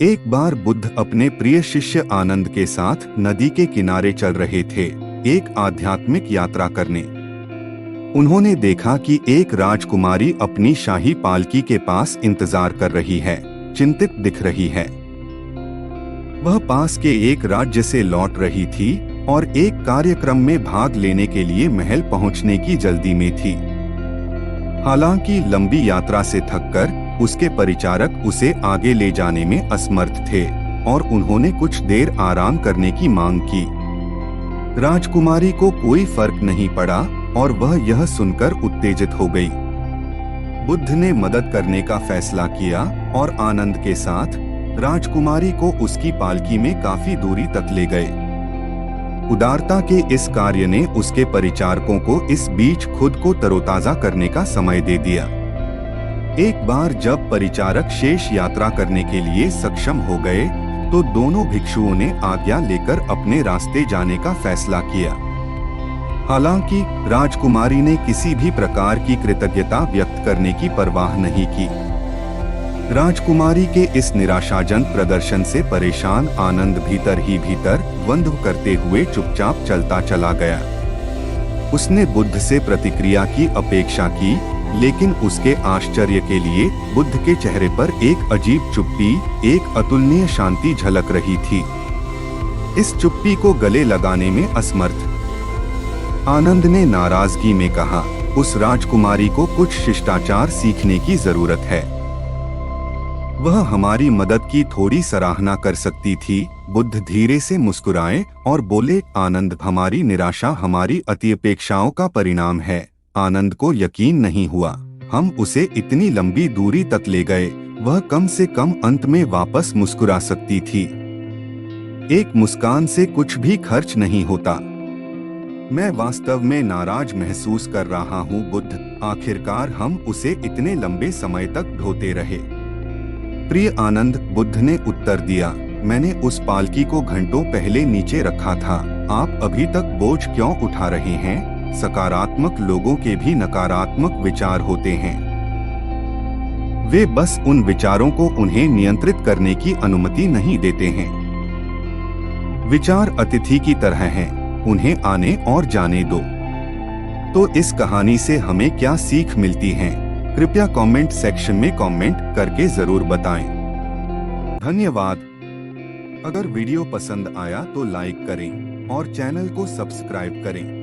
एक बार बुद्ध अपने प्रिय शिष्य आनंद के साथ नदी के किनारे चल रहे थे, एक आध्यात्मिक यात्रा करने। उन्होंने देखा कि एक राजकुमारी अपनी शाही पालकी के पास इंतजार कर रही है, चिंतित दिख रही है। वह पास के एक राज्य से लौट रही थी और एक कार्यक्रम में भाग लेने के लिए महल पहुंचने की जल्दी में थी। हालांकि लंबी यात्रा से थककर उसके परिचारक उसे आगे ले जाने में असमर्थ थे और उन्होंने कुछ देर आराम करने की मांग की। राजकुमारी को कोई फर्क नहीं पड़ा और वह यह सुनकर उत्तेजित हो गई। बुद्ध ने मदद करने का फैसला किया और आनंद के साथ राजकुमारी को उसकी पालकी में काफी दूरी तक ले गए। उदारता के इस कार्य ने उसके परिचारकों को इस बीच खुद को तरोताजा करने का समय दे दिया। एक बार जब परिचारक शेष यात्रा करने के लिए सक्षम हो गए, तो दोनों भिक्षुओं ने आज्ञा लेकर अपने रास्ते जाने का फैसला किया। हालांकि राजकुमारी ने किसी भी प्रकार की कृतज्ञता व्यक्त करने की परवाह नहीं की। राजकुमारी के इस निराशाजनक प्रदर्शन से परेशान आनंद भीतर ही भीतर द्वंद्व करते हुए चुपचाप चलता चला गया। उसने बुद्ध से प्रतिक्रिया की अपेक्षा की, लेकिन उसके आश्चर्य के लिए बुद्ध के चेहरे पर एक अजीब चुप्पी, एक अतुलनीय शांति झलक रही थी। इस चुप्पी को गले लगाने में असमर्थ आनंद ने नाराजगी में कहा, उस राजकुमारी को कुछ शिष्टाचार सीखने की जरूरत है। वह हमारी मदद की थोड़ी सराहना कर सकती थी। बुद्ध धीरे से मुस्कुराए और बोले, आनंद, हमारी निराशा हमारी अतिअपेक्षाओं का परिणाम है। आनंद को यकीन नहीं हुआ। हम उसे इतनी लंबी दूरी तक ले गए, वह कम से कम अंत में वापस मुस्कुरा सकती थी। एक मुस्कान से कुछ भी खर्च नहीं होता। मैं वास्तव में नाराज महसूस कर रहा हूँ बुद्ध। आखिरकार हम उसे इतने लंबे समय तक ढोते रहे। प्रिय आनंद, बुद्ध ने उत्तर दिया, मैंने उस पालकी को घंटों पहले नीचे रखा था। आप अभी तक बोझ क्यों उठा रहे हैं? सकारात्मक लोगों के भी नकारात्मक विचार होते हैं। वे बस उन विचारों को उन्हें नियंत्रित करने की अनुमति नहीं देते हैं। विचार अतिथि की तरह हैं, उन्हें आने और जाने दो। तो इस कहानी से हमें क्या सीख मिलती है? कृपया कमेंट सेक्शन में कमेंट करके जरूर बताएं। धन्यवाद। अगर वीडियो पसंद आया तो लाइक करें और चैनल को सब्सक्राइब करें।